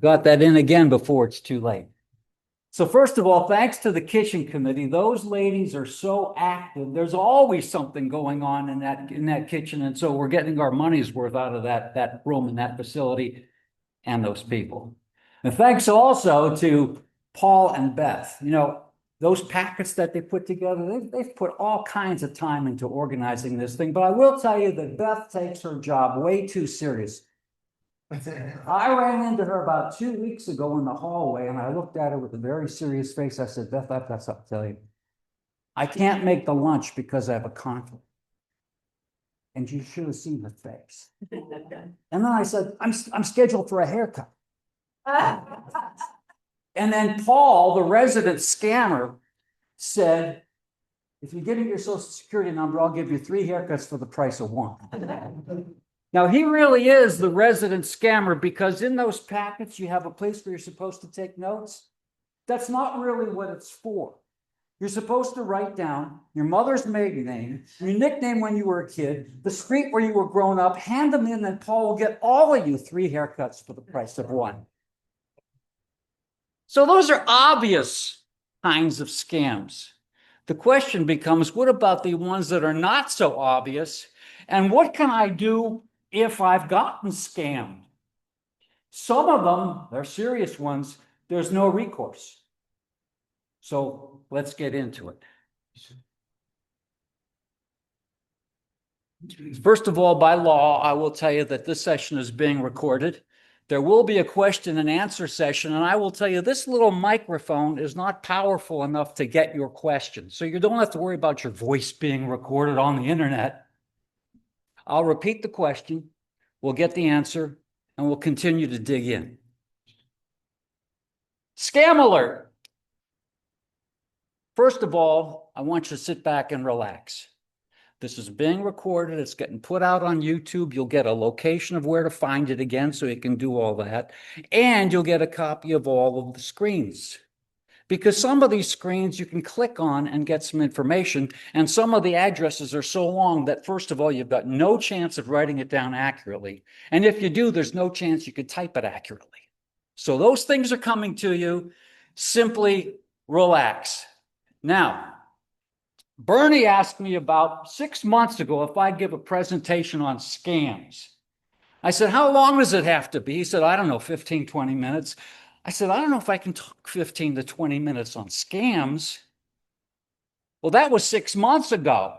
Got that in again before it's too late. So first of all, thanks to the kitchen committee, those ladies are so active. There's always something going on in that kitchen, and so we're getting our money's worth out of that room and that facility and those people. And thanks also to Paul and Beth. You know, those packets that they put together, they've put all kinds of time into organizing this thing. But I will tell you that Beth takes her job way too serious. I ran into her about 2 weeks ago in the hallway, and I looked at her with a very serious face. I said, Beth, I've got something to tell you. I can't make the lunch because I have a conflict. And you should have seen her face. And then I said, I'm scheduled for a haircut. And then Paul, the resident scammer, said, if you give me your social security number, I'll give you 3 haircuts for the price of 1. Now, he really is the resident scammer, because in those packets, you have a place where you're supposed to take notes. That's not really what it's for. You're supposed to write down your mother's maiden name, your nickname when you were a kid, the street where you were growing up, hand them in, and Paul will get all of you 3 haircuts for the price of 1. So those are obvious kinds of scams. The question becomes, what about the ones that are not so obvious? And what can I do if I've gotten scammed? Some of them, they're serious ones, there's no recourse. So let's get into it. First of all, by law, I will tell you that this session is being recorded. There will be a question and answer session, and I will tell you this little microphone is not powerful enough to get your question. So you don't have to worry about your voice being recorded on the internet. I'll repeat the question, we'll get the answer, and we'll continue to dig in. Scam alert. First of all, I want you to sit back and relax. This is being recorded. It's getting put out on YouTube. You'll get a location of where to find it again so you can do all that. And you'll get a copy of all of the screens. Because some of these screens you can click on and get some information, and some of the addresses are so long that, first of all, you've got no chance of writing it down accurately. And if you do, there's no chance you could type it accurately. So those things are coming to you. Simply relax. Now, Bernie asked me about 6 months ago if I'd give a presentation on scams. I said, how long does it have to be? He said, I don't know, 15, 20 minutes. I said, I don't know if I can talk 15 to 20 minutes on scams. Well, that was 6 months ago.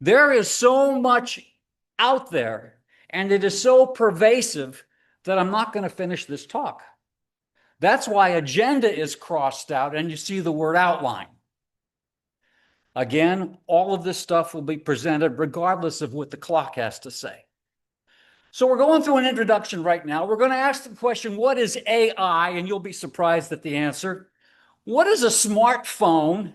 There is so much out there, and it is so pervasive that I'm not going to finish this talk. That's why agenda is crossed out and you see the word outline. Again, all of this stuff will be presented regardless of what the clock has to say. So we're going through an introduction right now. We're going to ask the question, what is AI? And you'll be surprised at the answer. What is a smartphone?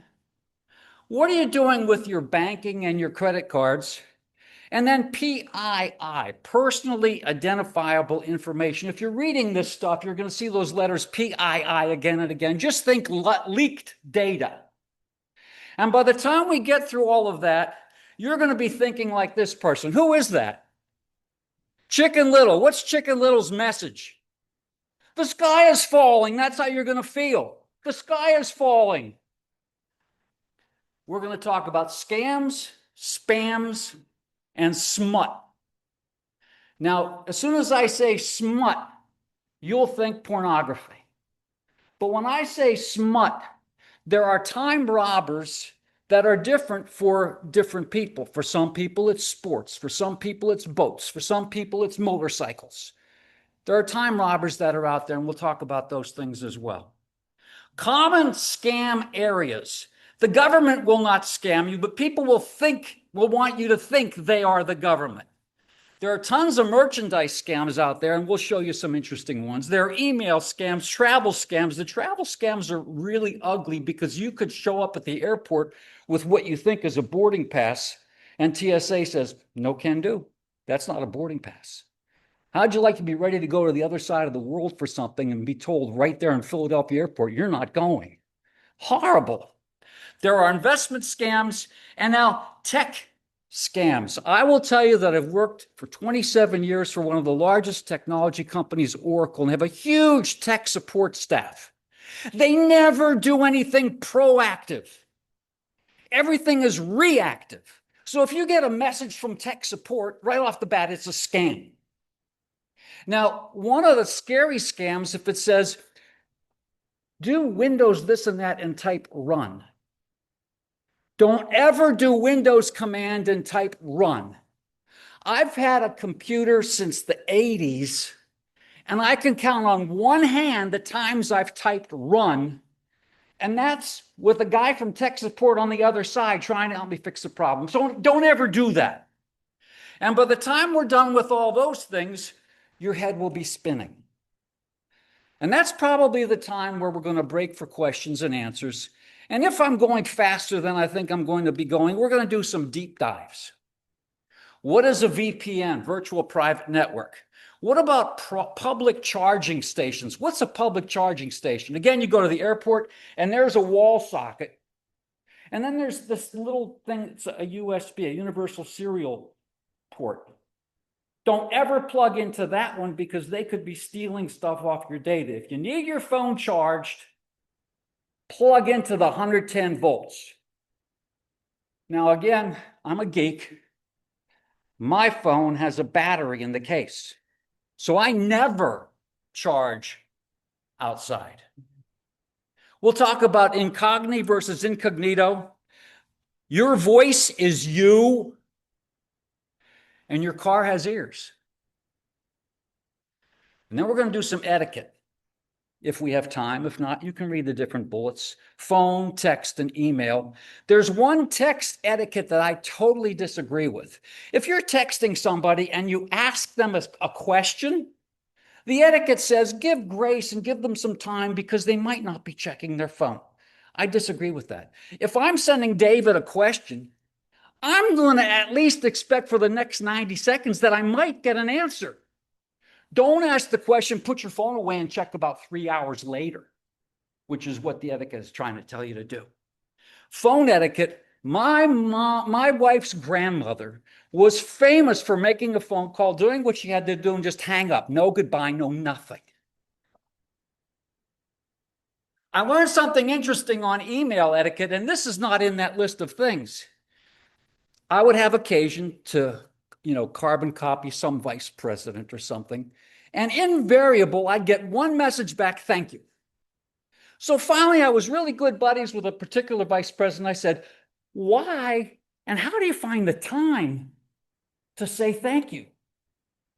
What are you doing with your banking and your credit cards? And then PII, personally identifiable information. If you're reading this stuff, you're going to see those letters PII again and again. Just think leaked data. And by the time we get through all of that, you're going to be thinking like this person. Who is that? Chicken Little. What's Chicken Little's message? The sky is falling. That's how you're going to feel. The sky is falling. We're going to talk about scams, spams, and smut. Now, as soon as I say smut, you'll think pornography. But when I say smut, there are time robbers that are different for different people. For some people, it's sports. For some people, it's boats. For some people, it's motorcycles. There are time robbers that are out there, and we'll talk about those things as well. Common scam areas. The government will not scam you, but people will want you to think they are the government. There are tons of merchandise scams out there, and we'll show you some interesting ones. There are email scams, travel scams. The travel scams are really ugly because you could show up at the airport with what you think is a boarding pass, and TSA says, no can do. That's not a boarding pass. How'd you like to be ready to go to the other side of the world for something and be told right there in Philadelphia airport, you're not going? Horrible. There are investment scams, and now tech Scams. I will tell you that I've worked for 27 years for one of the largest technology companies, Oracle, and have a huge tech support staff. They never do anything proactive. Everything is reactive. So if you get a message from tech support, right off the bat, it's a scam. Now, one of the scary scams, if it says, do Windows this and that and type run. Don't ever do Windows command and type run. I've had a computer since the 80s, and I can count on one hand the times I've typed run, and that's with a guy from tech support on the other side trying to help me fix the problem. So don't ever do that. And by the time we're done with all those things, your head will be spinning. And that's probably the time where we're going to break for questions and answers. And if I'm going faster than I think I'm going to be going, we're going to do some deep dives. What is a VPN, virtual private network? What about public charging stations? What's a public charging station? Again, you go to the airport and there's a wall socket. And then there's this little thing, it's a USB, a universal serial port. Don't ever plug into that one because they could be stealing stuff off your data. If you need your phone charged, plug into the 110 volts. Now, again, I'm a geek. My phone has a battery in the case. So I never charge outside. We'll talk about incognito versus incognito. Your voice is you, and your car has ears. And then we're going to do some etiquette if we have time. If not, you can read the different bullets. Phone, text, and email. There's one text etiquette that I totally disagree with. If you're texting somebody and you ask them a question, the etiquette says give grace and give them some time because they might not be checking their phone. I disagree with that. If I'm sending David a question, I'm going to at least expect for the next 90 seconds that I might get an answer. Don't ask the question, put your phone away and check about 3 hours later, which is what the etiquette is trying to tell you to do. Phone etiquette. My wife's grandmother was famous for making a phone call, doing what she had to do and just hang up. No goodbye, no nothing. I learned something interesting on email etiquette, and this is not in that list of things. I would have occasion to, carbon copy some vice president or something, and invariable, I'd get one message back, thank you. So finally, I was really good buddies with a particular vice president. I said, why and how do you find the time to say thank you?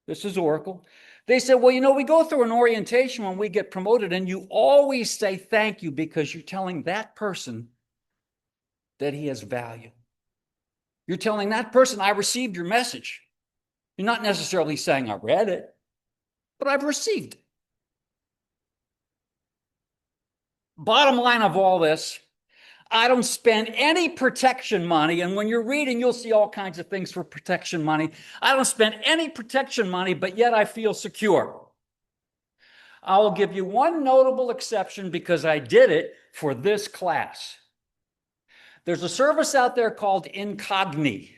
This is Oracle. They said, well, we go through an orientation when we get promoted, and you always say thank you because you're telling that person that he has value. You're telling that person, I received your message. You're not necessarily saying I read it, but I've received it. Bottom line of all this, I don't spend any protection money. And when you're reading, you'll see all kinds of things for protection money. I don't spend any protection money, but yet I feel secure. I will give you one notable exception because I did it for this class. There's a service out there called Incogni.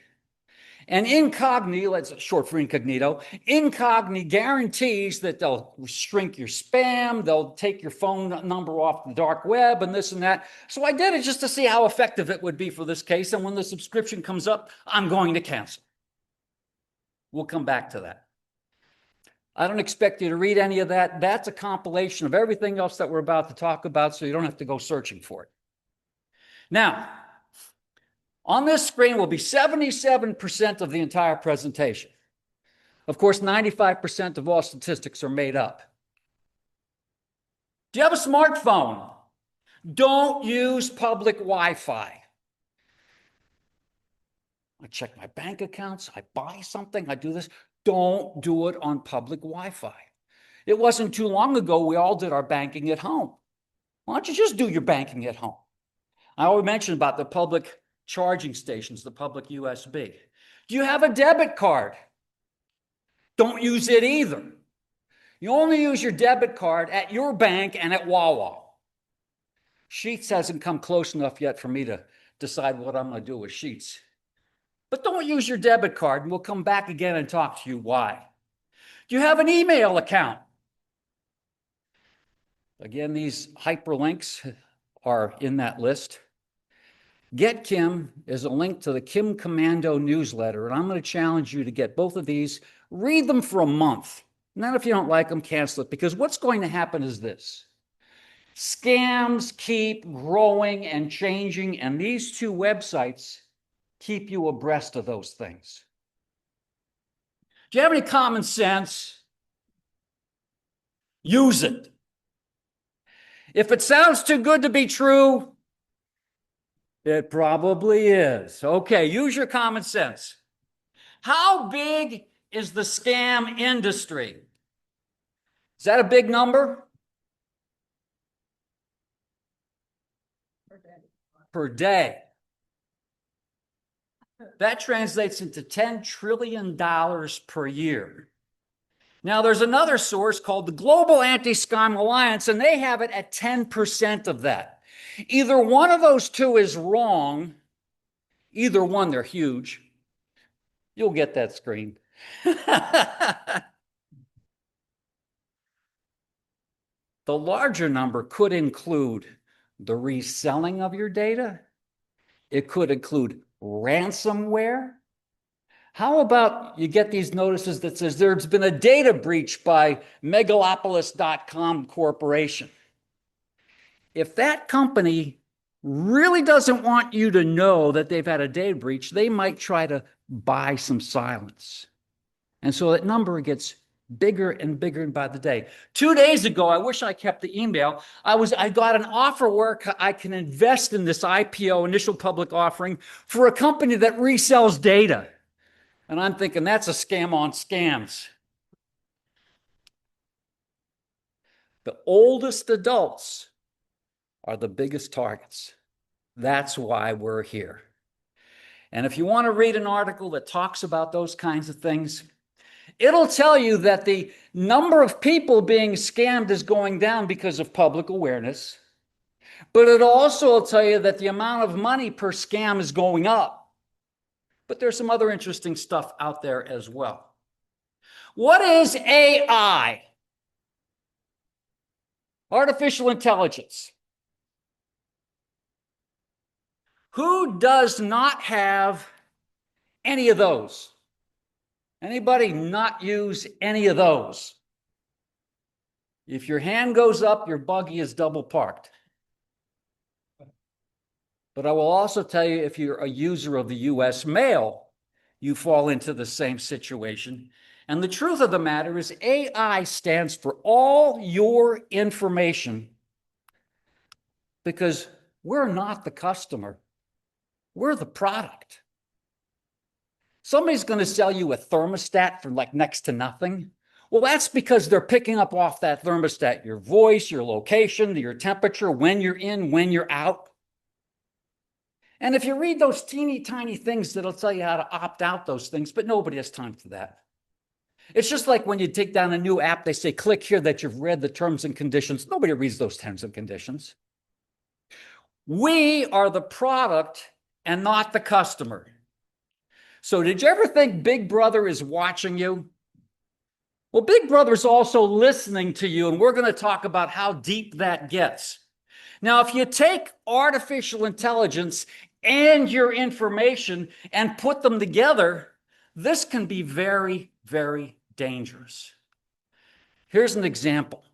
And Incogni, that's short for incognito, Incogni guarantees that they'll shrink your spam, they'll take your phone number off the dark web and this and that. So I did it just to see how effective it would be for this case. And when the subscription comes up, I'm going to cancel. We'll come back to that. I don't expect you to read any of that. That's a compilation of everything else that we're about to talk about, so you don't have to go searching for it. Now, on this screen will be 77% of the entire presentation. Of course, 95% of all statistics are made up. Do you have a smartphone? Don't use public Wi-Fi. I check my bank accounts, I buy something, I do this. Don't do it on public Wi-Fi. It wasn't too long ago we all did our banking at home. Why don't you just do your banking at home? I already mentioned about the public charging stations, the public USB. Do you have a debit card? Don't use it either. You only use your debit card at your bank and at Wawa. Sheets hasn't come close enough yet for me to decide what I'm going to do with Sheets. But don't use your debit card, and we'll come back again and talk to you why. Do you have an email account? Again, these hyperlinks are in that list. Get Kim is a link to the Kim Commando newsletter, and I'm going to challenge you to get both of these, read them for a month. And then if you don't like them, cancel it, because what's going to happen is this. Scams keep growing and changing, and these two websites keep you abreast of those things. Do you have any common sense? Use it. If it sounds too good to be true, it probably is. Okay, use your common sense. How big is the scam industry? Is that a big number? Per day. That translates into $10 trillion per year. Now, there's another source called the Global Anti-Scam Alliance, and they have it at 10% of that. Either one of those two is wrong. Either one, they're huge. You'll get that screen. The larger number could include the reselling of your data. It could include ransomware. How about you get these notices that says there's been a data breach by megalopolis.com corporation? If that company really doesn't want you to know that they've had a data breach, they might try to buy some silence. And so that number gets bigger and bigger by the day. 2 days ago, I wish I kept the email. I got an offer where I can invest in this IPO, initial public offering, for a company that resells data. And I'm thinking that's a scam on scams. The oldest adults are the biggest targets. That's why we're here. And if you want to read an article that talks about those kinds of things, it'll tell you that the number of people being scammed is going down because of public awareness. But it also will tell you that the amount of money per scam is going up. But there's some other interesting stuff out there as well. What is AI? Artificial intelligence. Who does not have any of those? Anybody not use any of those? If your hand goes up, your buggy is double parked. But I will also tell you, if you're a user of the US mail, you fall into the same situation. And the truth of the matter is AI stands for all your information, because we're not the customer. We're the product. Somebody's going to sell you a thermostat for like next to nothing. Well, that's because they're picking up off that thermostat your voice, your location, your temperature, when you're in, when you're out. And if you read those teeny tiny things, that'll tell you how to opt out those things, but nobody has time for that. It's just like when you take down a new app, they say, click here that you've read the terms and conditions. Nobody reads those terms and conditions. We are the product and not the customer. So did you ever think Big Brother is watching you? Well, Big Brother is also listening to you, and we're going to talk about how deep that gets. Now, if you take artificial intelligence and your information and put them together, this can be very, very dangerous. Here's an example.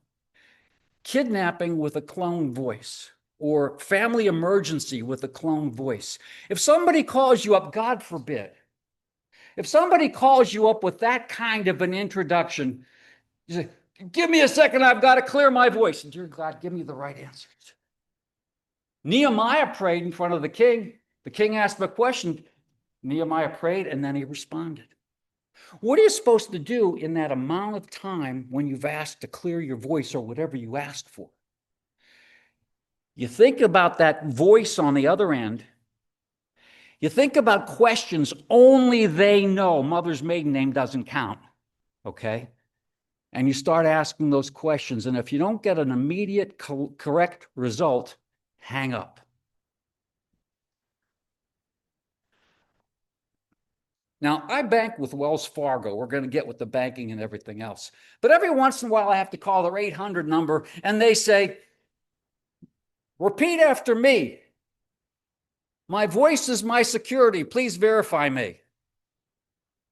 Kidnapping with a clone voice, or family emergency with a clone voice. If somebody calls you up, God forbid, if somebody calls you up with that kind of an introduction, you say, give me a second, I've got to clear my voice. And dear God, give me the right answers. Nehemiah prayed in front of the king. The king asked him a question. Nehemiah prayed, and then he responded. What are you supposed to do in that amount of time when you've asked to clear your voice or whatever you asked for? You think about that voice on the other end. You think about questions only they know. Mother's maiden name doesn't count, okay? And you start asking those questions, and if you don't get an immediate correct result, hang up. Now, I bank with Wells Fargo. We're going to get with the banking and everything else. But every once in a while, I have to call their 800 number and they say, repeat after me. My voice is my security. Please verify me.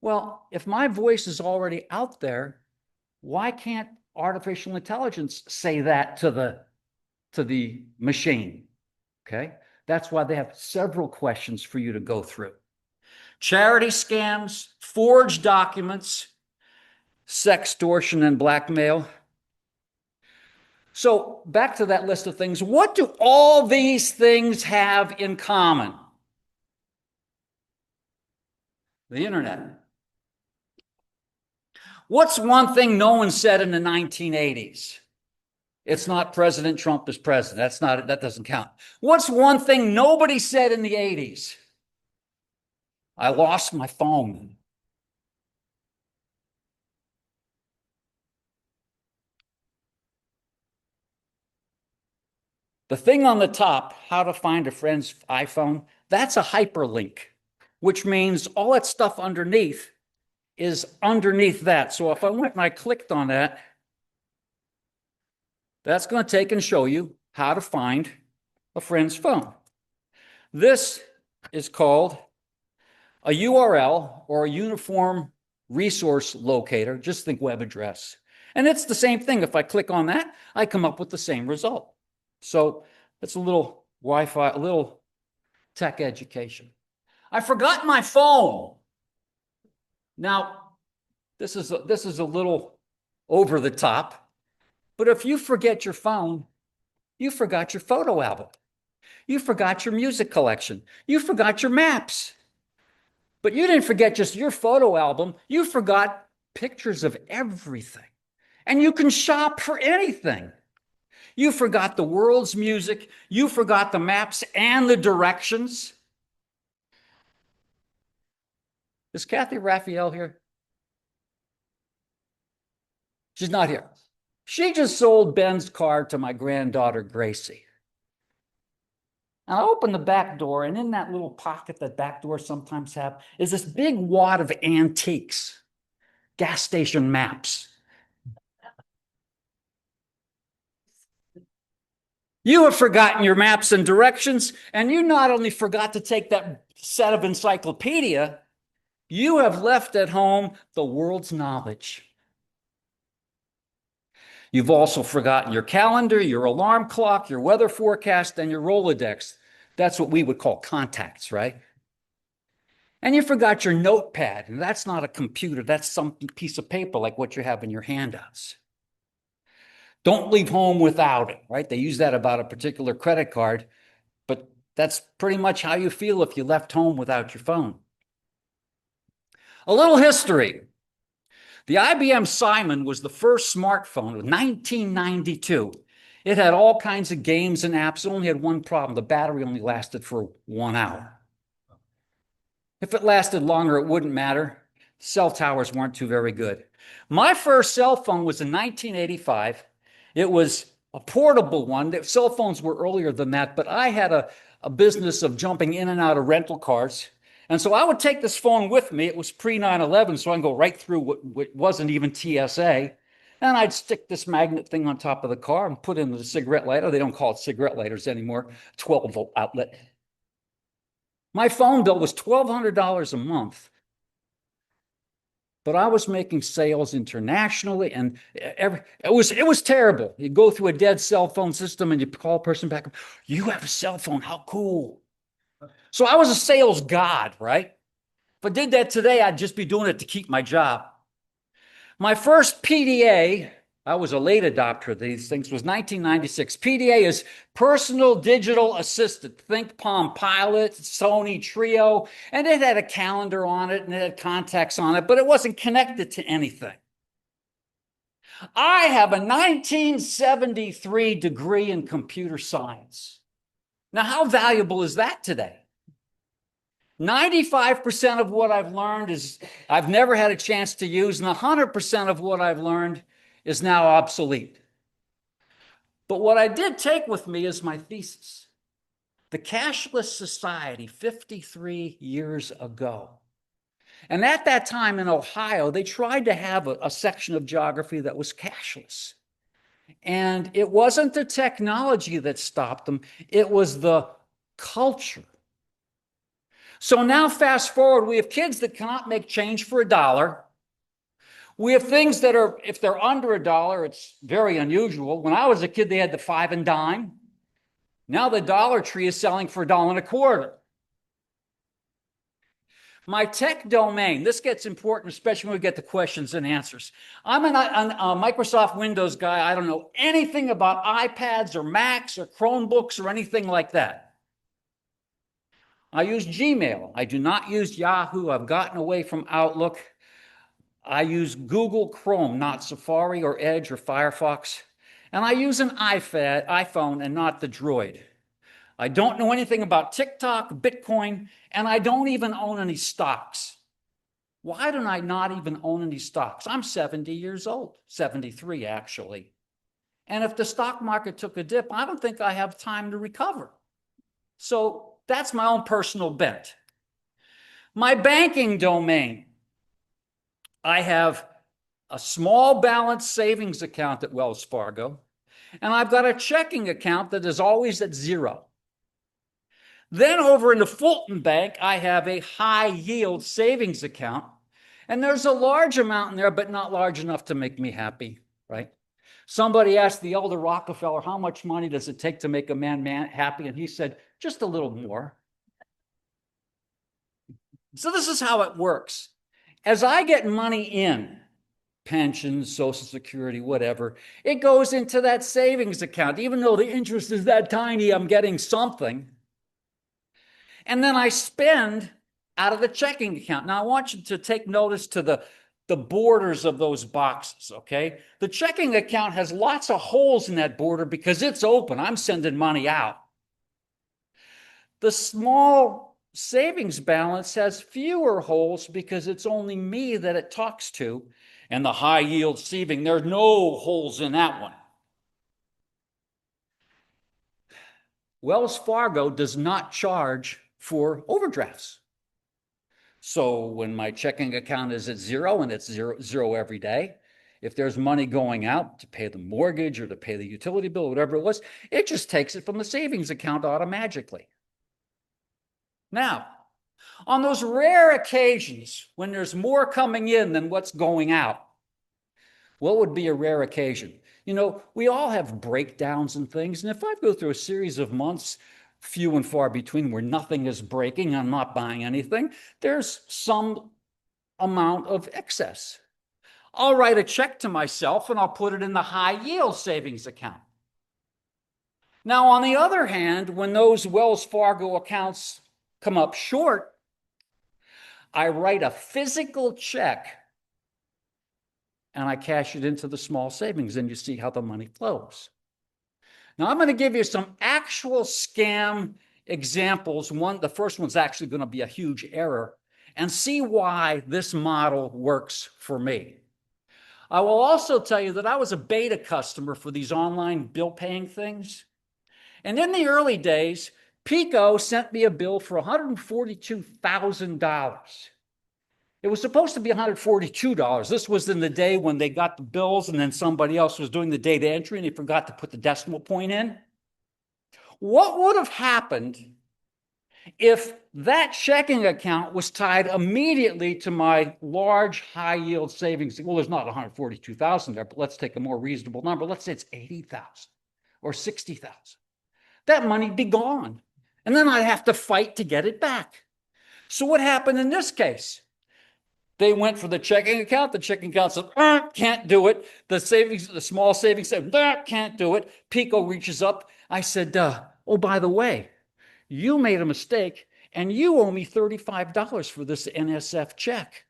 Well, if my voice is already out there, why can't artificial intelligence say that to the machine? Okay. That's why they have several questions for you to go through. Charity scams, forged documents, sextortion, and blackmail. So back to that list of things. What do all these things have in common? The internet. What's one thing no one said in the 1980s? It's not President Trump is president. That doesn't count. What's one thing nobody said in the 80s? I lost my phone. The thing on the top, how to find a friend's iPhone, that's a hyperlink, which means all that stuff underneath is underneath that. So if I went and I clicked on that, that's going to take and show you how to find a friend's phone. This is called a URL, or a uniform resource locator. Just think web address. And it's the same thing. If I click on that, I come up with the same result. So it's a little Wi-Fi, a little tech education. I forgot my phone. Now, this is a little over the top, but if you forget your phone, you forgot your photo album. You forgot your music collection. You forgot your maps. But you didn't forget just your photo album. You forgot pictures of everything. And you can shop for anything. You forgot the world's music. You forgot the maps and the directions. Is Kathy Raphael here? She's not here. She just sold Ben's car to my granddaughter, Gracie. And I opened the back door, and in that little pocket that back doors sometimes have is this big wad of antiques, gas station maps. You have forgotten your maps and directions, and you not only forgot to take that set of encyclopedia, you have left at home the world's knowledge. You've also forgotten your calendar, your alarm clock, your weather forecast, and your Rolodex. That's what we would call contacts, right? And you forgot your notepad. And that's not a computer. That's some piece of paper like what you have in your handouts. Don't leave home without it, right? They use that about a particular credit card, but that's pretty much how you feel if you left home without your phone. A little history. The IBM Simon was the first smartphone in 1992. It had all kinds of games and apps. It only had one problem. The battery only lasted for 1 hour. If it lasted longer, it wouldn't matter. Cell towers weren't too very good. My first cell phone was in 1985. It was a portable one. Cell phones were earlier than that, but I had a business of jumping in and out of rental cars. And so I would take this phone with me. It was pre-9/11, so I can go right through what wasn't even TSA. And I'd stick this magnet thing on top of the car and put in the cigarette lighter. They don't call it cigarette lighters anymore, 12-volt outlet. My phone bill was $1,200 a month. But I was making sales internationally, and it was terrible. You go through a dead cell phone system and you call a person back, you have a cell phone, how cool. So I was a sales god, right? If I did that today, I'd just be doing it to keep my job. My first PDA, I was a late adopter of these things, was 1996. PDA is Personal Digital Assistant. Think Palm Pilot, Sony Trio, and it had a calendar on it and it had contacts on it, but it wasn't connected to anything. I have a 1973 degree in computer science. Now, how valuable is that today? 95% of what I've learned is I've never had a chance to use, and 100% of what I've learned is now obsolete. But what I did take with me is my thesis. The cashless society 53 years ago. And at that time in Ohio, they tried to have a section of geography that was cashless. And it wasn't the technology that stopped them, it was the culture. So now, fast forward, we have kids that cannot make change for $1. We have things that are, if they're under $1, it's very unusual. When I was a kid, they had the 5 and dime. Now the Dollar Tree is selling for $1.25. My tech domain, this gets important, especially when we get to questions and answers. I'm a Microsoft Windows guy. I don't know anything about iPads or Macs or Chromebooks or anything like that. I use Gmail. I do not use Yahoo. I've gotten away from Outlook. I use Google Chrome, not Safari or Edge or Firefox. And I use an iPhone and not the Droid. I don't know anything about TikTok, Bitcoin, and I don't even own any stocks. Why don't I not even own any stocks? I'm 70 years old, 73 actually. And if the stock market took a dip, I don't think I have time to recover. So that's my own personal bent. My banking domain. I have a small balance savings account at Wells Fargo, and I've got a checking account that is always at zero. Then over in the Fulton Bank, I have a high yield savings account, and there's a large amount in there, but not large enough to make me happy, right? Somebody asked the elder Rockefeller, how much money does it take to make a man happy? And he said, just a little more. So this is how it works. As I get money in, pensions, Social Security, whatever, it goes into that savings account. Even though the interest is that tiny, I'm getting something. And then I spend out of the checking account. Now, I want you to take notice to the borders of those boxes, okay? The checking account has lots of holes in that border because it's open. I'm sending money out. The small savings balance has fewer holes because it's only me that it talks to. And the high yield saving, there's no holes in that one. Wells Fargo does not charge for overdrafts. So when my checking account is at zero, and it's zero every day, if there's money going out to pay the mortgage or to pay the utility bill, whatever it was, it just takes it from the savings account automatically. Now, on those rare occasions when there's more coming in than what's going out, what would be a rare occasion? You know, we all have breakdowns and things. And if I go through a series of months, few and far between, where nothing is breaking, I'm not buying anything, there's some amount of excess. I'll write a check to myself and I'll put it in the high yield savings account. Now, on the other hand, when those Wells Fargo accounts come up short, I write a physical check and I cash it into the small savings, and you see how the money flows. Now, I'm going to give you some actual scam examples. The first one's actually going to be a huge error, and see why this model works for me. I will also tell you that I was a beta customer for these online bill paying things. And in the early days, Pico sent me a bill for $142,000. It was supposed to be $142. This was in the day when they got the bills and then somebody else was doing the data entry and they forgot to put the decimal point in. What would have happened if that checking account was tied immediately to my large high yield savings? Well, there's not 142,000 there, but let's take a more reasonable number. Let's say it's 80,000 or 60,000. That money'd be gone. And then I'd have to fight to get it back. So what happened in this case? They went for the checking account. The checking account said, can't do it. The small savings said, can't do it. Pico reaches up. I said, oh, by the way, you made a mistake and you owe me $35 for this NSF check.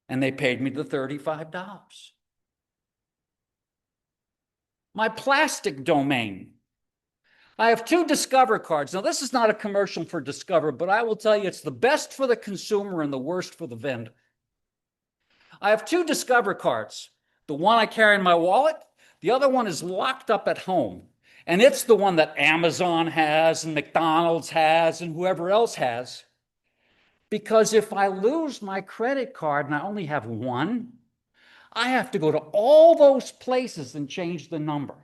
And they paid me the $35. My plastic domain. I have 2 Discover cards. Now, this is not a commercial for Discover, but I will tell you it's the best for the consumer and the worst for the vendor. I have 2 Discover cards. The one I carry in my wallet, the other one is locked up at home. And it's the one that Amazon has and McDonald's has and whoever else has. Because if I lose my credit card and I only have one, I have to go to all those places and change the number.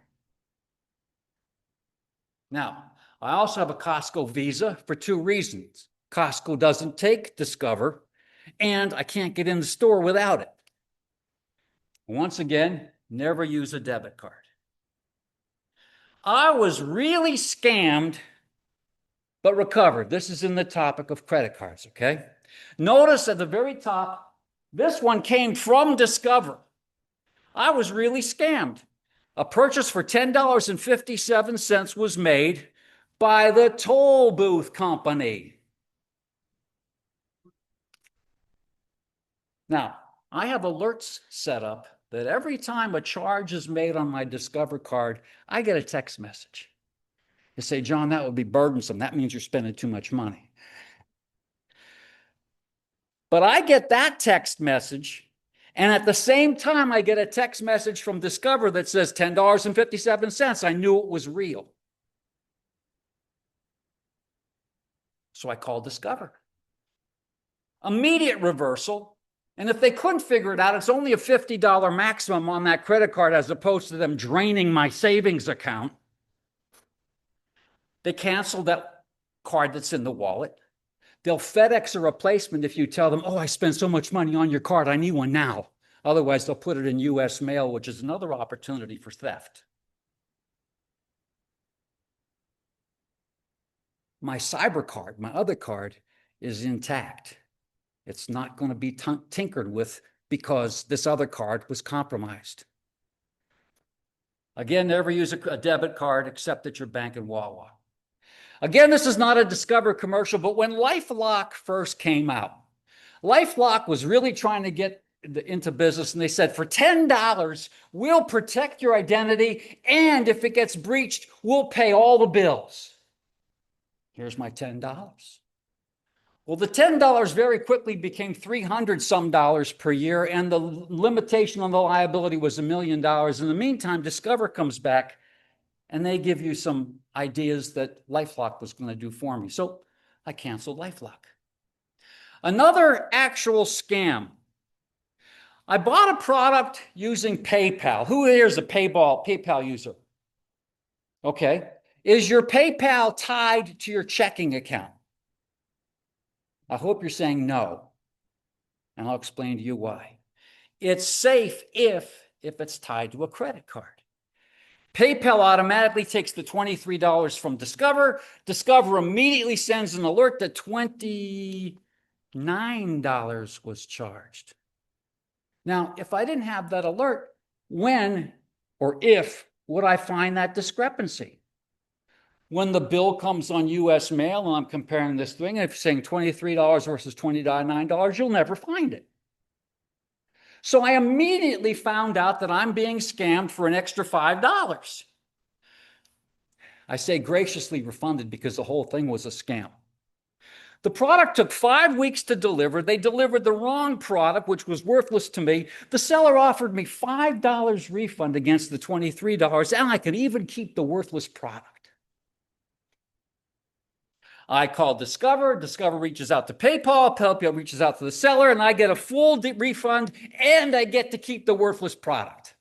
Now, I also have a Costco Visa for two reasons. Costco doesn't take Discover, and I can't get in the store without it. Once again, never use a debit card. I was really scammed, but recovered. This is in the topic of credit cards, okay? Notice at the very top, this one came from Discover. I was really scammed. A purchase for $10.57 was made by the toll booth company. Now, I have alerts set up that every time a charge is made on my Discover card, I get a text message. They say, John, that would be burdensome. That means you're spending too much money. But I get that text message, and at the same time, I get a text message from Discover that says $10.57. I knew it was real. So I called Discover. Immediate reversal. And if they couldn't figure it out, it's only a $50 maximum on that credit card as opposed to them draining my savings account. They canceled that card that's in the wallet. They'll FedEx a replacement if you tell them, oh, I spent so much money on your card, I need one now. Otherwise, they'll put it in US mail, which is another opportunity for theft. My cyber card, my other card, is intact. It's not going to be tinkered with because this other card was compromised. Again, never use a debit card except at your bank in Wawa. Again, this is not a Discover commercial, but when LifeLock first came out, LifeLock was really trying to get into business, and they said, for $10, we'll protect your identity, and if it gets breached, we'll pay all the bills. Here's my $10. Well, the $10 very quickly became $300 some per year, and the limitation on the liability was $1 million. In the meantime, Discover comes back, and they give you some ideas that LifeLock was going to do for me. So I canceled LifeLock. Another actual scam. I bought a product using PayPal. Who here is a PayPal user? Okay. Is your PayPal tied to your checking account? I hope you're saying no. And I'll explain to you why. It's safe if it's tied to a credit card. PayPal automatically takes the $23 from Discover. Discover immediately sends an alert that $29 was charged. Now, if I didn't have that alert, when or if would I find that discrepancy? When the bill comes on US mail and I'm comparing this thing, and if you're saying $23 versus $29, you'll never find it. So I immediately found out that I'm being scammed for an extra $5. I say graciously refunded because the whole thing was a scam. The product took 5 weeks to deliver. They delivered the wrong product, which was worthless to me. The seller offered me $5 refund against the $23, and I could even keep the worthless product. I call Discover. Discover reaches out to PayPal. PayPal reaches out to the seller, and I get a full refund, and I get to keep the worthless product.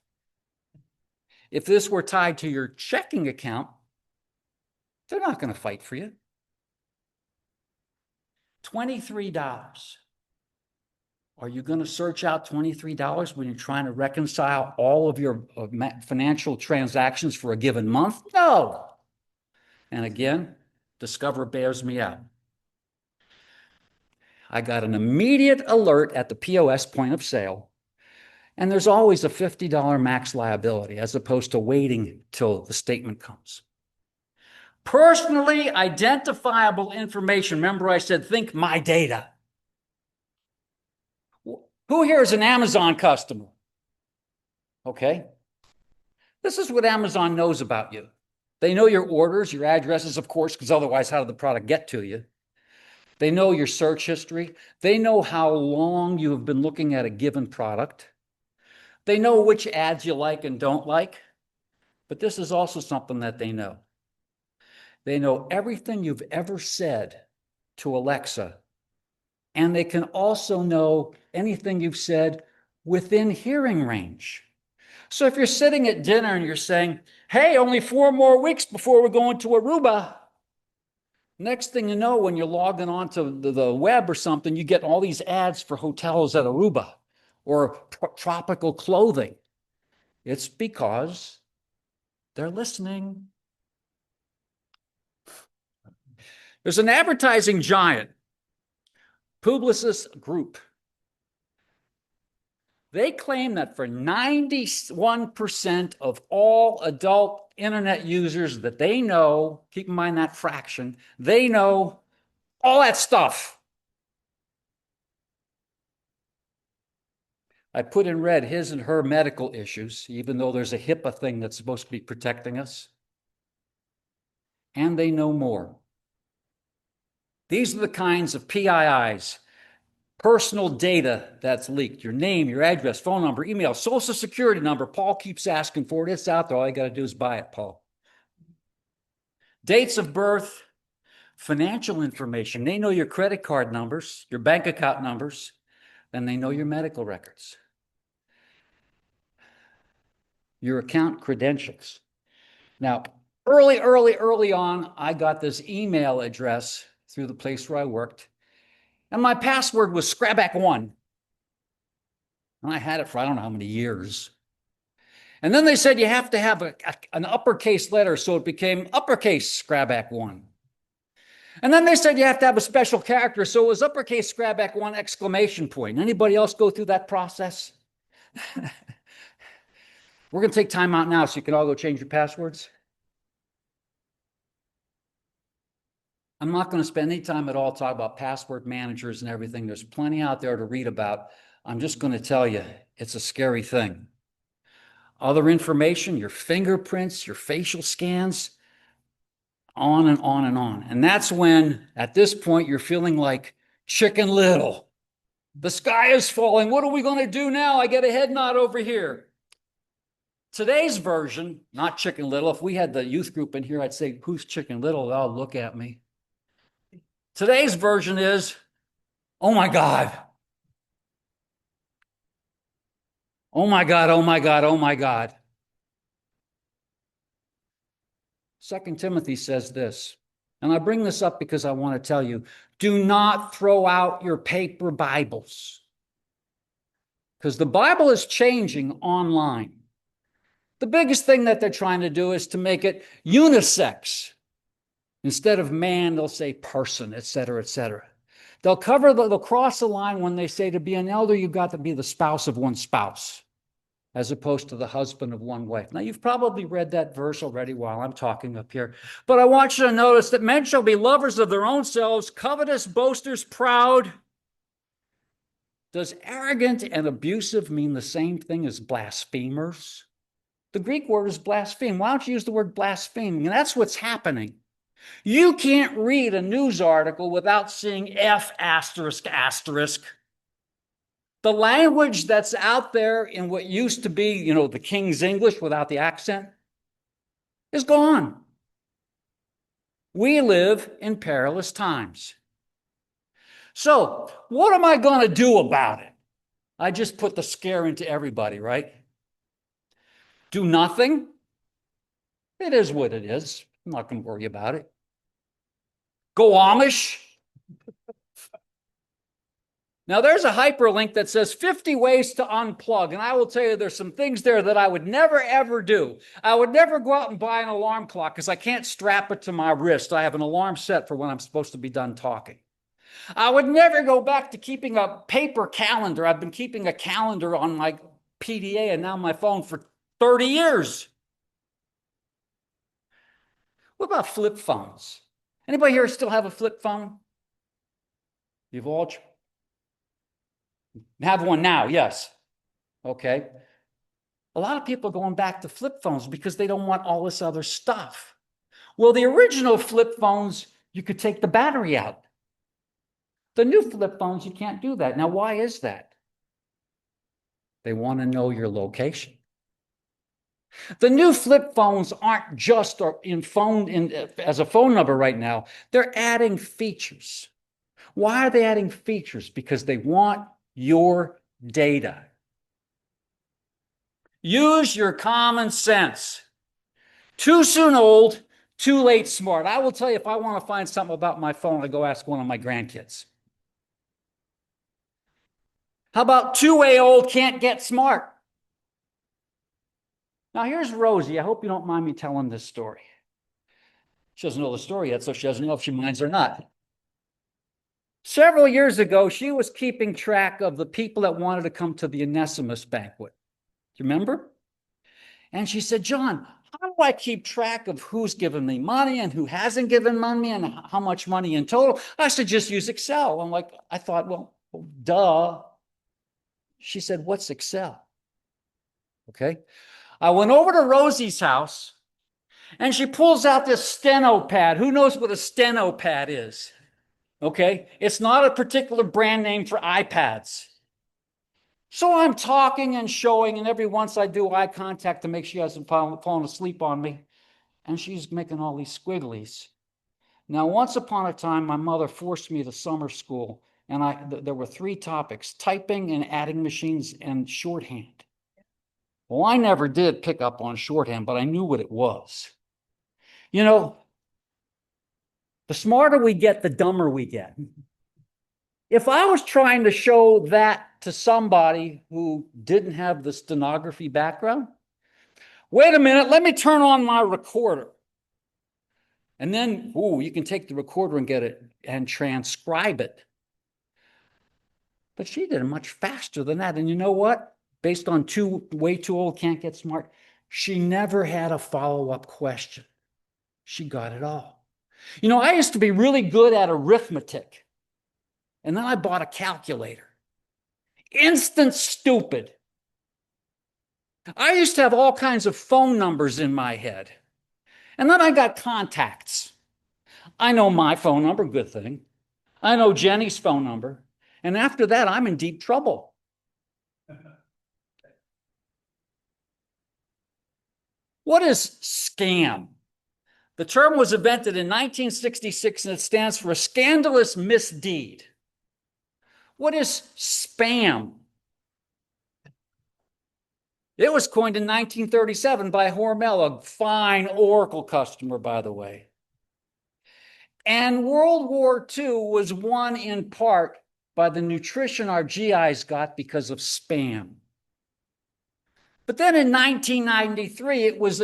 If this were tied to your checking account, they're not going to fight for you. $23. Are you going to search out $23 when you're trying to reconcile all of your financial transactions for a given month? No. And again, Discover bears me out. I got an immediate alert at the POS point of sale, and there's always a $50 max liability as opposed to waiting till the statement comes. Personally identifiable information. Remember I said, think my data. Who here is an Amazon customer? Okay. This is what Amazon knows about you. They know your orders, your addresses, of course, because otherwise how did the product get to you? They know your search history. They know how long you have been looking at a given product. They know which ads you like and don't like. But this is also something that they know. They know everything you've ever said to Alexa And they can also know anything you've said within hearing range. So if you're sitting at dinner and you're saying, hey, only 4 more weeks before we're going to Aruba. Next thing you know, when you're logging onto the web or something, you get all these ads for hotels at Aruba or tropical clothing. It's because they're listening. There's an advertising giant, Publicis Group. They claim that for 91% of all adult internet users that they know, keep in mind that fraction, they know all that stuff. I put in red his and her medical issues, even though there's a HIPAA thing that's supposed to be protecting us. And they know more. These are the kinds of PIIs, personal data that's leaked. Your name, your address, phone number, email, social security number. Paul keeps asking for it. It's out there. All you got to do is buy it, Paul. Dates of birth, financial information. They know your credit card numbers, your bank account numbers, and they know your medical records. Your account credentials. Now, early on, I got this email address through the place where I worked, and my password was Scraback1. And I had it for I don't know how many years. And then they said you have to have an uppercase letter, so it became uppercase Scraback1. And then they said you have to have a special character, so it was uppercase Scraback1 exclamation point. Anybody else go through that process? We're going to take time out now so you can all go change your passwords. I'm not going to spend any time at all talking about password managers and everything. There's plenty out there to read about. I'm just going to tell you, it's a scary thing. Other information, your fingerprints, your facial scans, on and on and on. And that's when, at this point, you're feeling like Chicken Little. The sky is falling. What are we going to do now? I get a head nod over here. Today's version, not Chicken Little. If we had the youth group in here, I'd say, who's Chicken Little? They'll look at me. Today's version is, oh my God. Oh my God, oh my God, oh my God. 2 Timothy says this, and I bring this up because I want to tell you, do not throw out your paper Bibles. Because the Bible is changing online. The biggest thing that they're trying to do is to make it unisex. Instead of man, they'll say person, et cetera, et cetera. They'll cross the line when they say to be an elder, you've got to be the spouse of one spouse, as opposed to the husband of one wife. Now, you've probably read that verse already while I'm talking up here, but I want you to notice that men shall be lovers of their own selves, covetous, boasters, proud. Does arrogant and abusive mean the same thing as blasphemers? The Greek word is blaspheme. Why don't you use the word blaspheme? And that's what's happening. You can't read a news article without seeing F asterisk asterisk. The language that's out there in what used to be, the King's English without the accent is gone. We live in perilous times. So, what am I going to do about it? I just put the scare into everybody, right? Do nothing. It is what it is. I'm not going to worry about it. Go Amish. Now, there's a hyperlink that says 50 ways to unplug. And I will tell you, there's some things there that I would never, ever do. I would never go out and buy an alarm clock because I can't strap it to my wrist. I have an alarm set for when I'm supposed to be done talking. I would never go back to keeping a paper calendar. I've been keeping a calendar on my PDA and now my phone for 30 years. What about flip phones? Anybody here still have a flip phone? You've all have one now, yes. Okay. A lot of people are going back to flip phones because they don't want all this other stuff. Well, the original flip phones, you could take the battery out. The new flip phones, you can't do that. Now, why is that? They want to know your location. The new flip phones aren't just as a phone number right now. They're adding features. Why are they adding features? Because they want your data. Use your common sense. Too soon old, too late smart. I will tell you, if I want to find something about my phone, I go ask one of my grandkids. How about two-way old, can't get smart? Now, here's Rosie. I hope you don't mind me telling this story. She doesn't know the story yet, so she doesn't know if she minds or not. Several years ago, she was keeping track of the people that wanted to come to the Onesimus banquet. Do you remember? And she said, John, how do I keep track of who's given me money and who hasn't given money and how much money in total? I said, just use Excel. I'm like, I thought, well, duh. She said, what's Excel? Okay. I went over to Rosie's house and she pulls out this steno pad. Who knows what a steno pad is? Okay. It's not a particular brand name for iPads. So I'm talking and showing, and every once I do eye contact to make sure she hasn't fallen asleep on me. And she's making all these squigglies. Now, once upon a time, my mother forced me to summer school, and there were 3 topics: typing and adding machines and shorthand. Well, I never did pick up on shorthand, but I knew what it was. You know, the smarter we get, the dumber we get. If I was trying to show that to somebody who didn't have the stenography background, wait a minute, let me turn on my recorder. And then, you can take the recorder and get it and transcribe it. But she did it much faster than that. And you know what? Based on way too old, can't get smart, she never had a follow-up question. She got it all. You know, I used to be really good at arithmetic. And then I bought a calculator. Instant stupid. I used to have all kinds of phone numbers in my head. And then I got contacts. I know my phone number, good thing. I know Jenny's phone number. And after that, I'm in deep trouble. What is scam? The term was invented in 1966 and it stands for a scandalous misdeed. What is spam? It was coined in 1937 by Hormel, a fine Oracle customer, by the way. And World War II was won in part by the nutrition our GIs got because of spam. But then in 1993, it was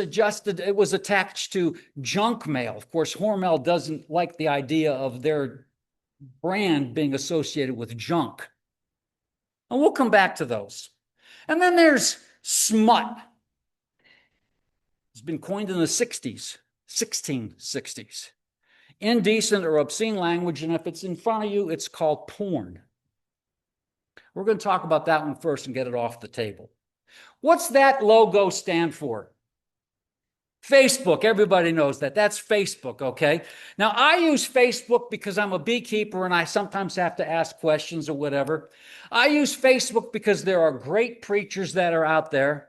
attached to junk mail. Of course, Hormel doesn't like the idea of their brand being associated with junk. And we'll come back to those. And then there's smut. It's been coined in the 1660s. Indecent or obscene language, and if it's in front of you, it's called porn. We're going to talk about that one first and get it off the table. What's that logo stand for? Facebook. Everybody knows that. That's Facebook, okay? Now, I use Facebook because I'm a beekeeper and I sometimes have to ask questions or whatever. I use Facebook because there are great preachers that are out there.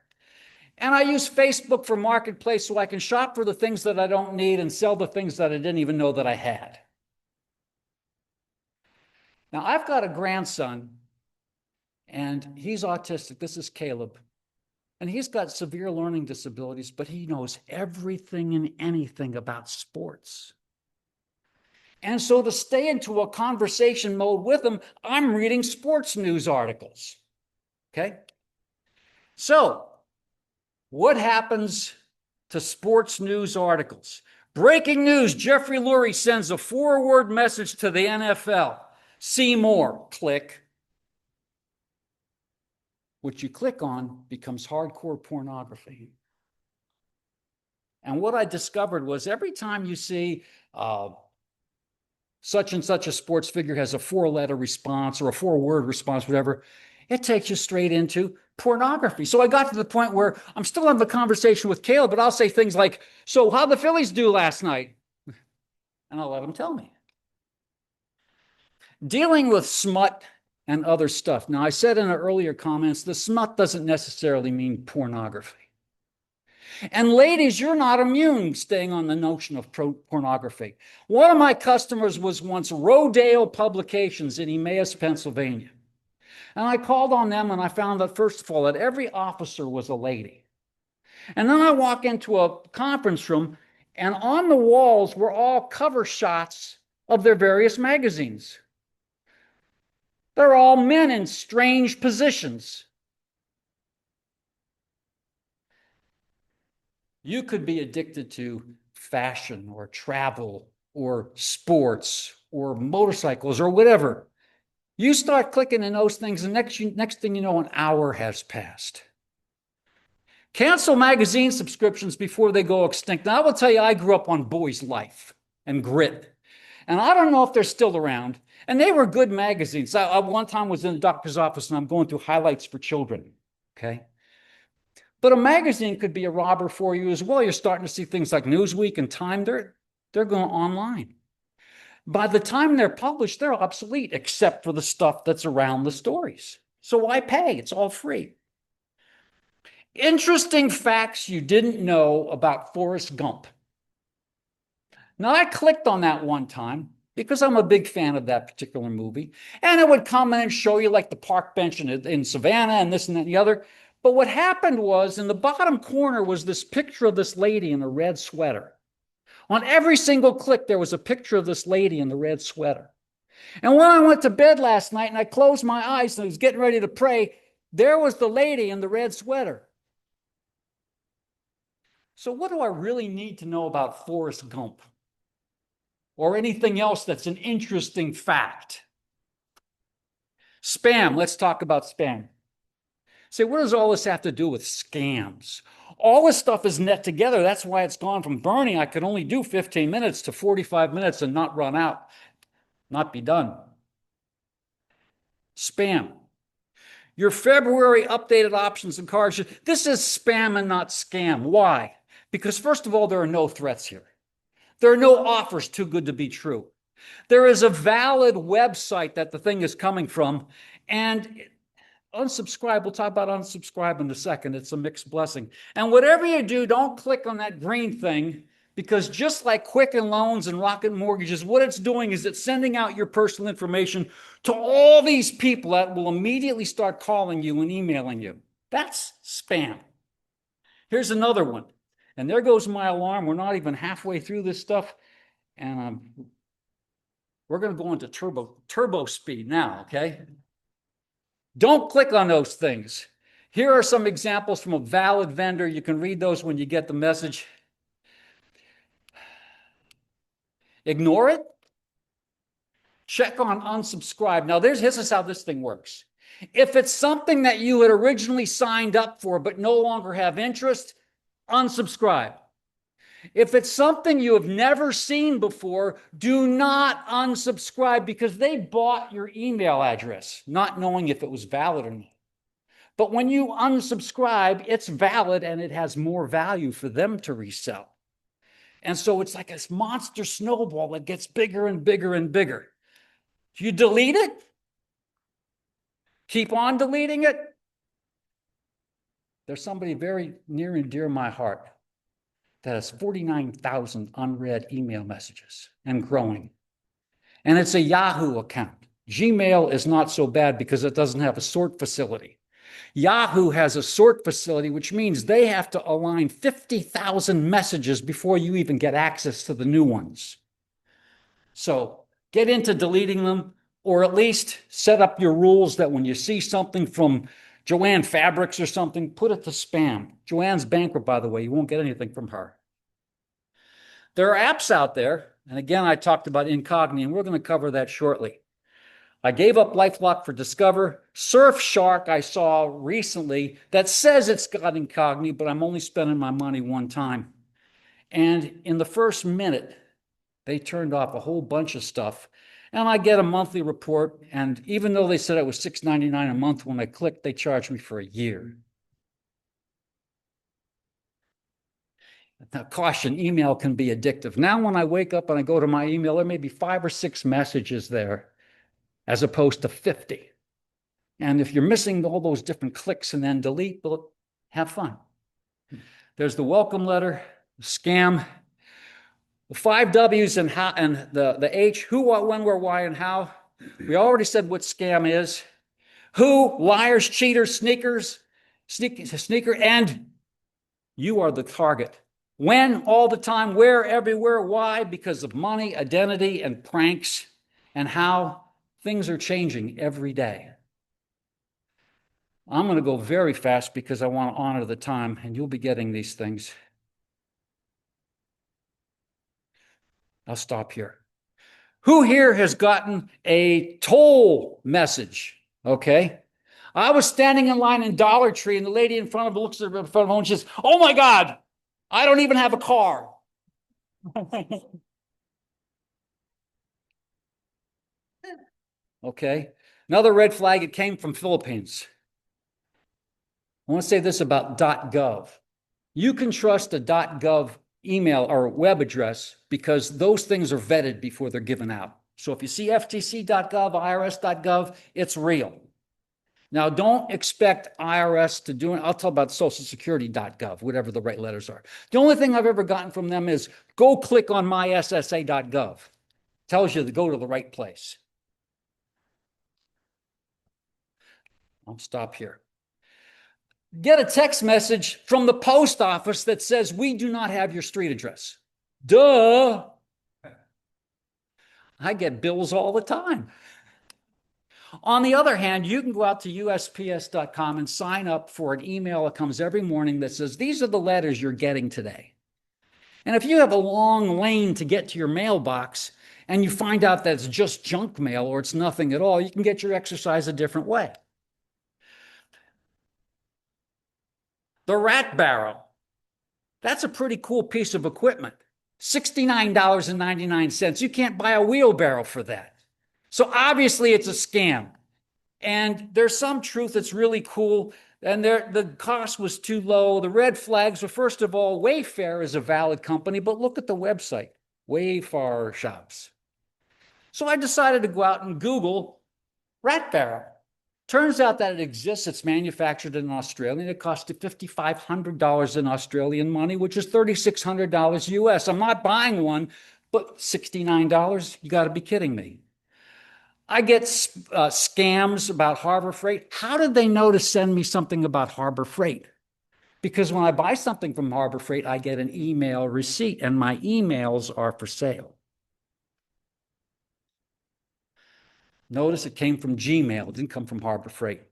And I use Facebook for marketplace so I can shop for the things that I don't need and sell the things that I didn't even know that I had. Now, I've got a grandson, and he's autistic. This is Caleb. And he's got severe learning disabilities, but he knows everything and anything about sports. And so to stay into a conversation mode with him, I'm reading sports news articles. Okay? So, what happens to sports news articles? Breaking news, Jeffrey Lurie sends a 4-word message to the NFL. See more. Click. What you click on becomes hardcore pornography. And what I discovered was every time you see such and such a sports figure has a 4-letter response or a 4-word response, whatever, it takes you straight into pornography. So I got to the point where I'm still having a conversation with Caleb, but I'll say things like, so how'd the Phillies do last night? And I'll let him tell me. Dealing with smut and other stuff. Now, I said in our earlier comments, the smut doesn't necessarily mean pornography. And ladies, you're not immune staying on the notion of pornography. One of my customers was once Rodale Publications in Emmaus, Pennsylvania. And I called on them and I found that, first of all, that every officer was a lady. And then I walk into a conference room, and on the walls were all cover shots of their various magazines. They're all men in strange positions. You could be addicted to fashion or travel or sports or motorcycles or whatever. You start clicking in those things, and next thing you know, an hour has passed. Cancel magazine subscriptions before they go extinct. Now, I will tell you, I grew up on Boy's Life and Grit. And I don't know if they're still around. And they were good magazines. I one time was in the doctor's office and I'm going through highlights for children. Okay. But a magazine could be a robber for you as well. You're starting to see things like Newsweek and Time. They're going online. By the time they're published, they're obsolete, except for the stuff that's around the stories. So why pay? It's all free. Interesting facts you didn't know about Forrest Gump. Now, I clicked on that one time because I'm a big fan of that particular movie. And it would come in and show you like the park bench in Savannah and this and that and the other. But what happened was, in the bottom corner was this picture of this lady in a red sweater. On every single click, there was a picture of this lady in the red sweater. And when I went to bed last night and I closed my eyes and I was getting ready to pray, there was the lady in the red sweater. So what do I really need to know about Forrest Gump? Or anything else that's an interesting fact? Spam. Let's talk about spam. Say, what does all this have to do with scams? All this stuff is net together. That's why it's gone from Bernie, I could only do 15 minutes to 45 minutes and not run out, not be done. Spam. Your February updated options and cards. This is spam and not scam. Why? Because first of all, there are no threats here. There are no offers too good to be true. There is a valid website that the thing is coming from, and unsubscribe. We'll talk about unsubscribe in a second. It's a mixed blessing. And whatever you do, don't click on that green thing, because just like Quicken Loans and Rocket Mortgages, what it's doing is it's sending out your personal information to all these people that will immediately start calling you and emailing you. That's spam. Here's another one. And there goes my alarm. We're not even halfway through this stuff. And we're going to go into turbo speed now, okay? Don't click on those things. Here are some examples from a valid vendor. You can read those when you get the message. Ignore it. Check on unsubscribe. Now, this is how this thing works. If it's something that you had originally signed up for but no longer have interest, unsubscribe. If it's something you have never seen before, do not unsubscribe, because they bought your email address, not knowing if it was valid or not. But when you unsubscribe, it's valid and it has more value for them to resell. And so it's like this monster snowball that gets bigger and bigger and bigger. You delete it, keep on deleting it. There's somebody very near and dear to my heart that has 49,000 unread email messages and growing. And it's a Yahoo account. Gmail is not so bad because it doesn't have a sort facility. Yahoo has a sort facility, which means they have to align 50,000 messages before you even get access to the new ones. So get into deleting them, or at least set up your rules that when you see something from Joanne Fabrics or something, put it to spam. Joanne's bankrupt, by the way. You won't get anything from her. There are apps out there, and again, I talked about Incogni, and we're going to cover that shortly. I gave up LifeLock for Discover. Surfshark I saw recently that says it's got Incogni, but I'm only spending my money one time. And in the first minute, they turned off a whole bunch of stuff. And I get a monthly report, and even though they said it was $6.99 a month, when I clicked, they charged me for a year. Now, caution, email can be addictive. Now, when I wake up and I go to my email, there may be 5 or 6 messages there, as opposed to 50. And if you're missing all those different clicks and then delete, well, have fun. There's the welcome letter, the scam, the 5 W's and how, and the H, who, what, when, where, why, and how. We already said what scam is. Who, liars, cheaters, sneaker, and you are the target. When, all the time, where, everywhere, why? Because of money, identity, and pranks, and how things are changing every day. I'm going to go very fast because I want to honor the time, and you'll be getting these things. I'll stop here. Who here has gotten a toll message? Okay. I was standing in line in Dollar Tree, and the lady in front of me looks at her phone and says, "Oh my God, I don't even have a car." Okay. Another red flag, it came from Philippines. I want to say this about .gov. You can trust a .gov email or web address because those things are vetted before they're given out. So if you see ftc.gov, irs.gov, it's real. Now, don't expect IRS to do it. I'll tell about socialsecurity.gov, whatever the right letters are. The only thing I've ever gotten from them is go click on myssa.gov. Tells you to go to the right place. I'll stop here. Get a text message from the post office that says, "We do not have your street address." Duh. I get bills all the time. On the other hand, you can go out to USPS.com and sign up for an email that comes every morning that says, "These are the letters you're getting today." And if you have a long lane to get to your mailbox and you find out that it's just junk mail or it's nothing at all, you can get your exercise a different way. The rat barrel. That's a pretty cool piece of equipment. $69.99. You can't buy a wheelbarrow for that. So obviously it's a scam. And there's some truth that's really cool. And the cost was too low. The red flags were, first of all, Wayfair is a valid company, but look at the website, Wayfair shops. So I decided to go out and Google rat barrel. Turns out that it exists. It's manufactured in Australia, and it cost $5,500 in Australian money, which is $3,600 US. I'm not buying one, but $69, you got to be kidding me. I get scams about Harbor Freight. How did they know to send me something about Harbor Freight? Because when I buy something from Harbor Freight, I get an email receipt, and my emails are for sale. Notice it came from Gmail. It didn't come from Harbor Freight.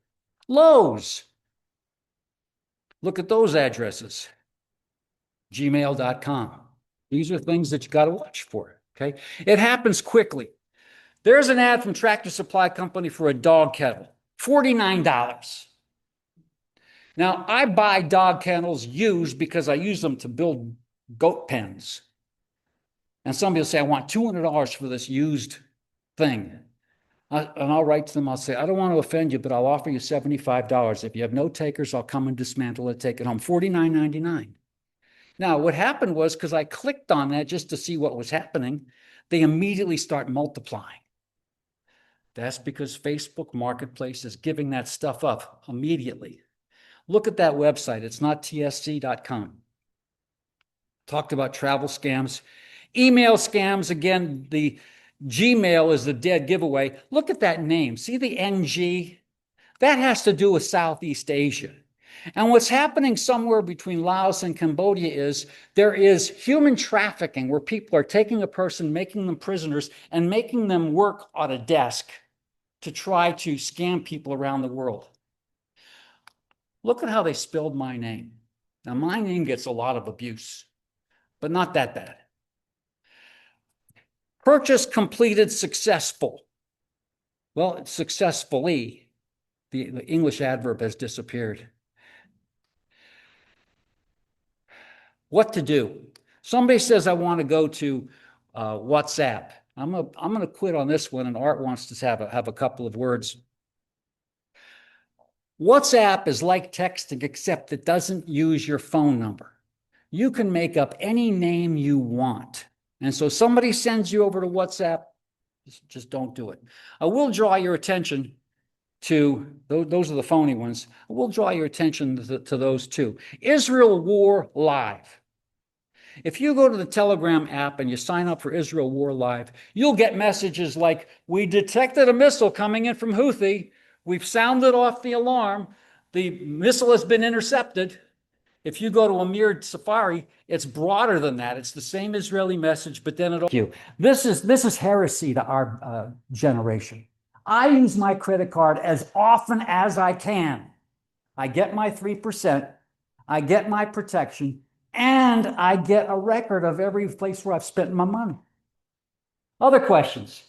Lowe's. Look at those addresses. Gmail.com. These are things that you got to watch for. Okay. It happens quickly. There's an ad from Tractor Supply Company for a dog kennel. $49. Now, I buy dog kennels used because I use them to build goat pens. And somebody will say, "I want $200 for this used thing." And I'll write to them, I'll say, "I don't want to offend you, but I'll offer you $75. If you have no takers, I'll come and dismantle it, take it home." $49.99. Now, what happened was, because I clicked on that just to see what was happening, they immediately start multiplying. That's because Facebook Marketplace is giving that stuff up immediately. Look at that website. It's not tsc.com. Talked about travel scams. Email scams, again, the Gmail is the dead giveaway. Look at that name. See the NG? That has to do with Southeast Asia. And what's happening somewhere between Laos and Cambodia is there is human trafficking where people are taking a person, making them prisoners, and making them work on a desk to try to scam people around the world. Look at how they spelled my name. Now, my name gets a lot of abuse, but not that bad. Purchase completed successful. Well, it's successfully. The English adverb has disappeared. What to do? Somebody says, "I want to go to WhatsApp." I'm going to quit on this one, and Art wants to have a couple of words. WhatsApp is like texting, except it doesn't use your phone number. You can make up any name you want. And so somebody sends you over to WhatsApp, just don't do it. I will draw your attention. those are the phony ones. We'll draw your attention to those two. Israel War Live. If you go to the Telegram app and you sign up for Israel War Live, you'll get messages like, we detected a missile coming in from Houthi. We've sounded off the alarm. The missile has been intercepted. If you go to Amir Safari, it's broader than that. It's the same Israeli message, but then this is heresy to our generation. I use my credit card as often as I can. I get my 3%, I get my protection, and I get a record of every place where I've spent my money. Other questions?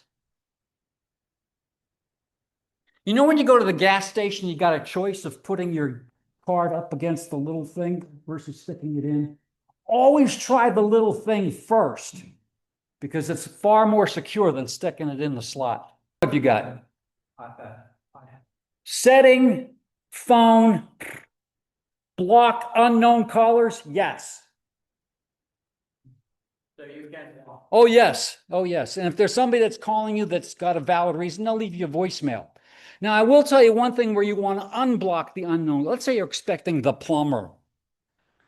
You know, when you go to the gas station, you got a choice of putting your card up against the little thing versus sticking it in. Always try the little thing first because it's far more secure than sticking it in the slot. What have you got? Setting, phone, block unknown callers? Yes. So you can. Oh, yes. Oh, yes. And if there's somebody that's calling you that's got a valid reason, they'll leave you a voicemail. Now, I will tell you one thing where you want to unblock the unknown. Let's say you're expecting the plumber.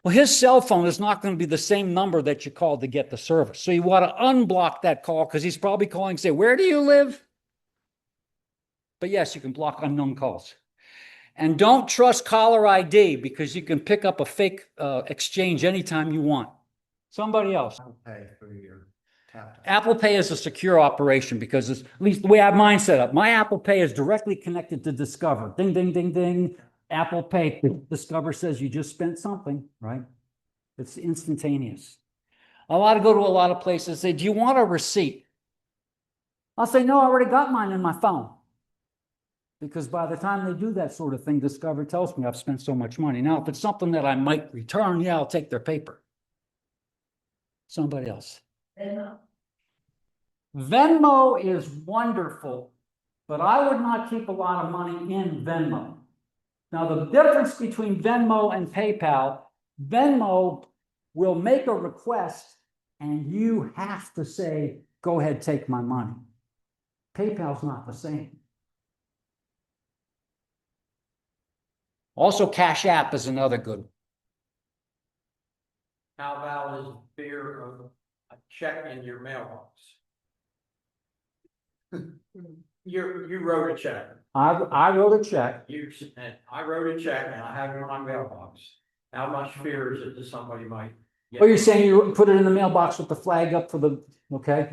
Well, his cell phone is not going to be the same number that you called to get the service. So you want to unblock that call because he's probably calling and say, where do you live? But yes, you can block unknown calls. And don't trust caller ID because you can pick up a fake exchange anytime you want. Somebody else. I'll pay for your tap. Apple Pay is a secure operation because it's, at least the way I have mine set up. My Apple Pay is directly connected to Discover. Ding, ding, ding, ding. Apple Pay. Discover says you just spent something, right? It's instantaneous. I want to go to a lot of places, say, do you want a receipt? I'll say, no, I already got mine in my phone. Because by the time they do that sort of thing, Discover tells me I've spent so much money. Now, if it's something that I might return, yeah, I'll take their paper. Somebody else. Venmo is wonderful, but I would not keep a lot of money in Venmo. Now, the difference between Venmo and PayPal, Venmo will make a request and you have to say, go ahead, take my money. PayPal's not the same. Also, Cash App is another good one. How about is fear of a check in your mailbox? You wrote a check. I wrote a check. And I wrote a check and I have it in my mailbox. How much fear is it that somebody might get? Oh, you're saying you put it in the mailbox with the flag up for the, okay.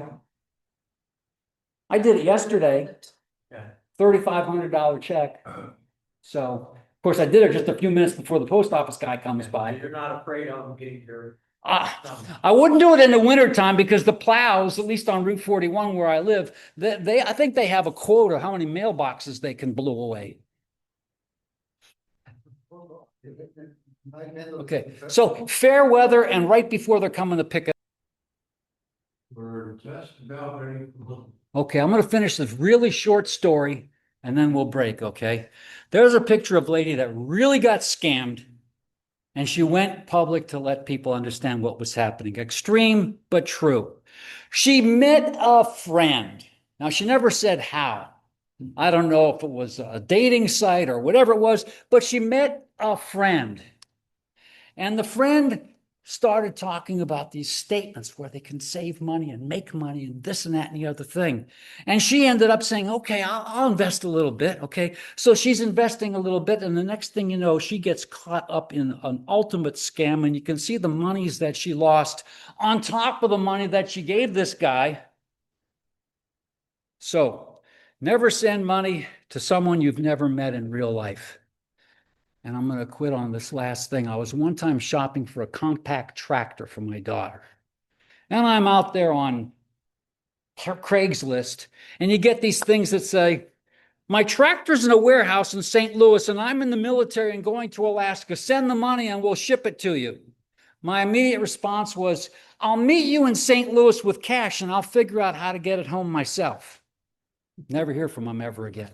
I did it yesterday, Yeah. $3,500 check. So, of course, I did it just a few minutes before the post office guy comes by. You're not afraid of them getting your. I wouldn't do it in the wintertime because the plows, at least on Route 41 where I live, I think they have a quota of how many mailboxes they can blow away. Okay, so fair weather and right before they're coming to pick it. We're just about ready. Okay, I'm going to finish this really short story and then we'll break, okay? There's a picture of a lady that really got scammed and she went public to let people understand what was happening. Extreme, but true. She met a friend. Now, she never said how. I don't know if it was a dating site or whatever it was, but she met a friend. And the friend started talking about these statements where they can save money and make money and this and that and the other thing. And she ended up saying, okay, I'll invest a little bit. Okay. So she's investing a little bit. And the next thing you know, she gets caught up in an ultimate scam. And you can see the monies that she lost on top of the money that she gave this guy. So never send money to someone you've never met in real life. And I'm going to quit on this last thing. I was one time shopping for a compact tractor for my daughter. And I'm out there on Craigslist, and you get these things that say, my tractor's in a warehouse in St. Louis, and I'm in the military and going to Alaska. Send the money and we'll ship it to you. My immediate response was, I'll meet you in St. Louis with cash, and I'll figure out how to get it home myself. Never hear from them ever again.